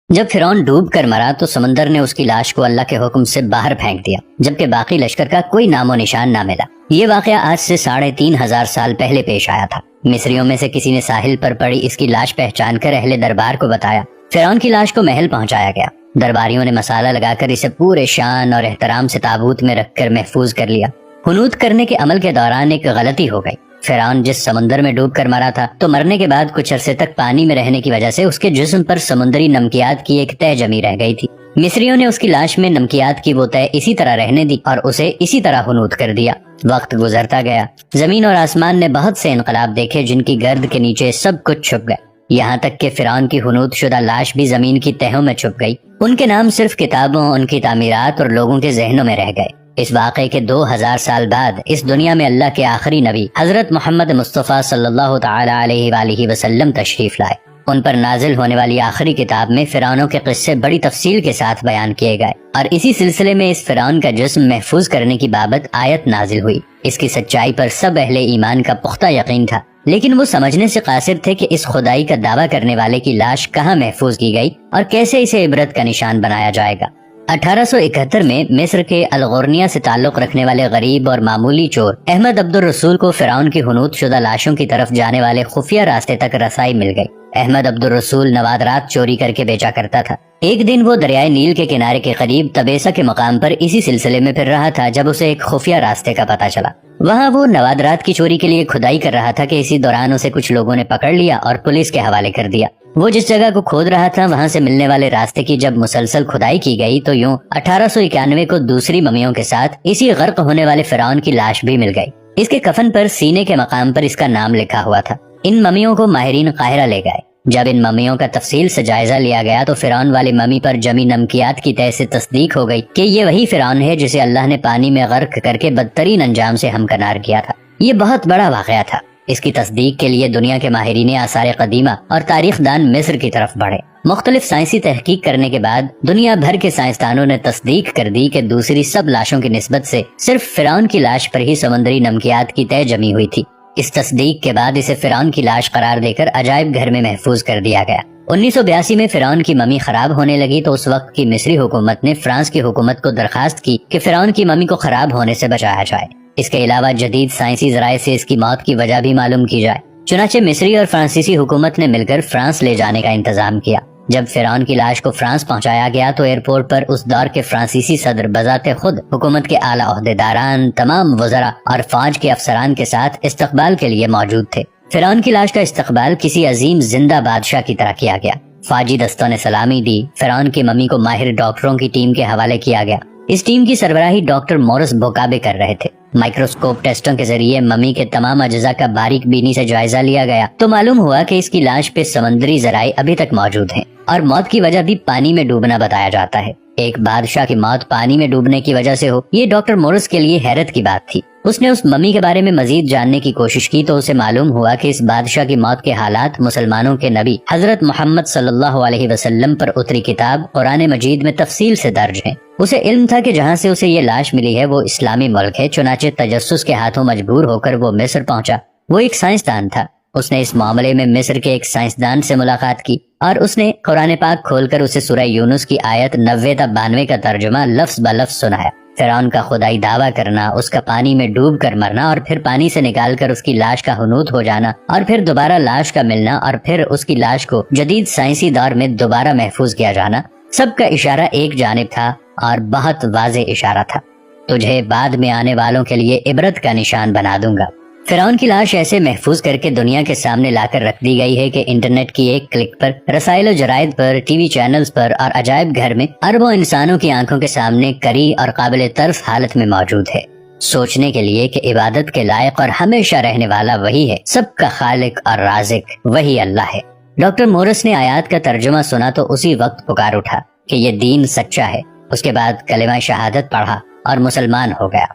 جب فرعون ڈوب کر مرا تو سمندر نے اس کی لاش کو اللہ کے حکم سے باہر پھینک دیا، جبکہ باقی لشکر کا کوئی نام و نشان نہ ملا۔ یہ واقعہ آج سے 3500 سال پہلے پیش آیا تھا۔ مصریوں میں سے کسی نے ساحل پر پڑی اس کی لاش پہچان کر اہل دربار کو بتایا۔ فرعون کی لاش کو محل پہنچایا گیا۔ درباریوں نے مسالہ لگا کر اسے پورے شان اور احترام سے تابوت میں رکھ کر محفوظ کر لیا۔ حنوط کرنے کے عمل کے دوران ایک غلطی ہو گئی۔ فرعون جس سمندر میں ڈوب کر مرا تھا تو مرنے کے بعد کچھ عرصے تک پانی میں رہنے کی وجہ سے اس کے جسم پر سمندری نمکیات کی ایک تہ جمی رہ گئی تھی۔ مصریوں نے اس کی لاش میں نمکیات کی وہ تہ اسی طرح رہنے دی اور اسے اسی طرح حنوط کر دیا۔ وقت گزرتا گیا، زمین اور آسمان نے بہت سے انقلاب دیکھے جن کی گرد کے نیچے سب کچھ چھپ گیا، یہاں تک کہ فرعون کی حنوط شدہ لاش بھی زمین کی تہوں میں چھپ گئی۔ ان کے نام صرف کتابوں، ان کی تعمیرات اور لوگوں کے ذہنوں میں رہ گئے۔ اس واقعے کے 2000 سال بعد اس دنیا میں اللہ کے آخری نبی حضرت محمد مصطفیٰ صلی اللہ تعالی علیہ وآلہ وسلم تشریف لائے۔ ان پر نازل ہونے والی آخری کتاب میں فرعونوں کے قصے بڑی تفصیل کے ساتھ بیان کیے گئے، اور اسی سلسلے میں اس فرعون کا جسم محفوظ کرنے کی بابت آیت نازل ہوئی۔ اس کی سچائی پر سب اہل ایمان کا پختہ یقین تھا، لیکن وہ سمجھنے سے قاصر تھے کہ اس خدائی کا دعویٰ کرنے والے کی لاش کہاں محفوظ کی گئی اور کیسے اسے عبرت کا نشان بنایا جائے گا۔ 1871 میں مصر کے الغورنیہ سے تعلق رکھنے والے غریب اور معمولی چور احمد عبد الرسول کو فرعون کی حنوط شدہ لاشوں کی طرف جانے والے خفیہ راستے تک رسائی مل گئی۔ احمد عبد الرسول نوادرات چوری کر کے بیچا کرتا تھا۔ ایک دن وہ دریائے نیل کے کنارے کے قریب تبیسا کے مقام پر اسی سلسلے میں پھر رہا تھا جب اسے ایک خفیہ راستے کا پتہ چلا۔ وہاں وہ نوادرات کی چوری کے لیے کھدائی کر رہا تھا کہ اسی دوران اسے کچھ لوگوں نے پکڑ لیا اور پولیس کے حوالے کر دیا۔ وہ جس جگہ کو کھود رہا تھا وہاں سے ملنے والے راستے کی جب مسلسل کھدائی کی گئی تو یوں 1891 کو دوسری ممیوں کے ساتھ اسی غرق ہونے والے فرعون کی لاش بھی مل گئی۔ اس کے کفن پر سینے کے مقام پر اس کا نام لکھا ہوا تھا۔ ان ممیوں کو ماہرین قاہرہ لے گئے۔ جب ان ممیوں کا تفصیل سے جائزہ لیا گیا تو فرعون والی ممی پر جمی نمکیات کی تہ سے تصدیق ہو گئی کہ یہ وہی فرعون ہے جسے اللہ نے پانی میں غرق کر کے بدترین انجام سے ہمکنار کیا تھا۔ یہ بہت بڑا واقعہ تھا۔ اس کی تصدیق کے لیے دنیا کے ماہرین آثار قدیمہ اور تاریخ دان مصر کی طرف بڑھے۔ مختلف سائنسی تحقیق کرنے کے بعد دنیا بھر کے سائنسدانوں نے تصدیق کر دی کہ دوسری سب لاشوں کی نسبت سے صرف فرعون کی لاش پر ہی سمندری نمکیات کی تہ جمی ہوئی تھی۔ اس تصدیق کے بعد اسے فرعون کی لاش قرار دے کر عجائب گھر میں محفوظ کر دیا گیا۔ 1982 میں فرعون کی ممی خراب ہونے لگی تو اس وقت کی مصری حکومت نے فرانس کی حکومت کو درخواست کی کہ فرعون کی ممی کو خراب ہونے سے بچایا جائے۔ اس کے علاوہ جدید سائنسی ذرائع سے اس کی موت کی وجہ بھی معلوم کی جائے۔ چنانچہ مصری اور فرانسیسی حکومت نے مل کر فرانس لے جانے کا انتظام کیا۔ جب فرعون کی لاش کو فرانس پہنچایا گیا تو ایئرپورٹ پر اس دور کے فرانسیسی صدر بذات خود حکومت کے اعلیٰ عہدیداران، تمام وزراء اور فوج کے افسران کے ساتھ استقبال کے لیے موجود تھے۔ فرعون کی لاش کا استقبال کسی عظیم زندہ بادشاہ کی طرح کیا گیا۔ فوجی دستوں نے سلامی دی۔ فرعون کی ممی کو ماہر ڈاکٹروں کی ٹیم کے حوالے کیا گیا۔ اس ٹیم کی سربراہی ڈاکٹر مورس بوکابے کر رہے تھے۔ مائکروسکوپ ٹیسٹوں کے ذریعے ممی کے تمام اجزاء کا باریک بینی سے جائزہ لیا گیا تو معلوم ہوا کہ اس کی لاش پہ سمندری ذرائع ابھی تک موجود ہیں اور موت کی وجہ بھی پانی میں ڈوبنا بتایا جاتا ہے۔ ایک بادشاہ کی موت پانی میں ڈوبنے کی وجہ سے ہو، یہ ڈاکٹر مورس کے لیے حیرت کی بات تھی۔ اس نے اس ممی کے بارے میں مزید جاننے کی کوشش کی تو اسے معلوم ہوا کہ اس بادشاہ کی موت کے حالات مسلمانوں کے نبی حضرت محمد صلی اللہ علیہ وسلم پر اتری کتاب قرآن مجید میں تفصیل سے درج ہیں۔ اسے علم تھا کہ جہاں سے اسے یہ لاش ملی ہے وہ اسلامی ملک ہے، چنانچہ تجسس کے ہاتھوں مجبور ہو کر وہ مصر پہنچا۔ وہ ایک سائنسدان تھا۔ اس نے اس معاملے میں مصر کے ایک سائنسدان سے ملاقات کی اور اس نے قرآن پاک کھول کر اسے سورہ یونس کی آیت 90 تا 92 کا ترجمہ لفظ بلفظ سنایا۔ فرعون کا خدائی دعویٰ کرنا، اس کا پانی میں ڈوب کر مرنا اور پھر پانی سے نکال کر اس کی لاش کا حنوط ہو جانا اور پھر دوبارہ لاش کا ملنا اور پھر اس کی لاش کو جدید سائنسی دور میں دوبارہ محفوظ کیا جانا، سب کا اشارہ ایک جانب تھا اور بہت واضح اشارہ تھا۔ تجھے بعد میں آنے والوں کے لیے عبرت کا نشان بنا دوں گا۔ فرعون کی لاش ایسے محفوظ کر کے دنیا کے سامنے لا کر رکھ دی گئی ہے کہ انٹرنیٹ کی ایک کلک پر، رسائل و جرائد پر، ٹی وی چینلز پر اور عجائب گھر میں اربوں انسانوں کی آنکھوں کے سامنے کری اور قابل طرف حالت میں موجود ہے۔ سوچنے کے لیے کہ عبادت کے لائق اور ہمیشہ رہنے والا وہی ہے، سب کا خالق اور رازق وہی اللہ ہے۔ ڈاکٹر مورس نے آیات کا ترجمہ سنا تو اسی وقت پکار اٹھا کہ یہ دین سچا ہے۔ اس کے بعد کلمہ شہادت پڑھا اور مسلمان ہو گیا۔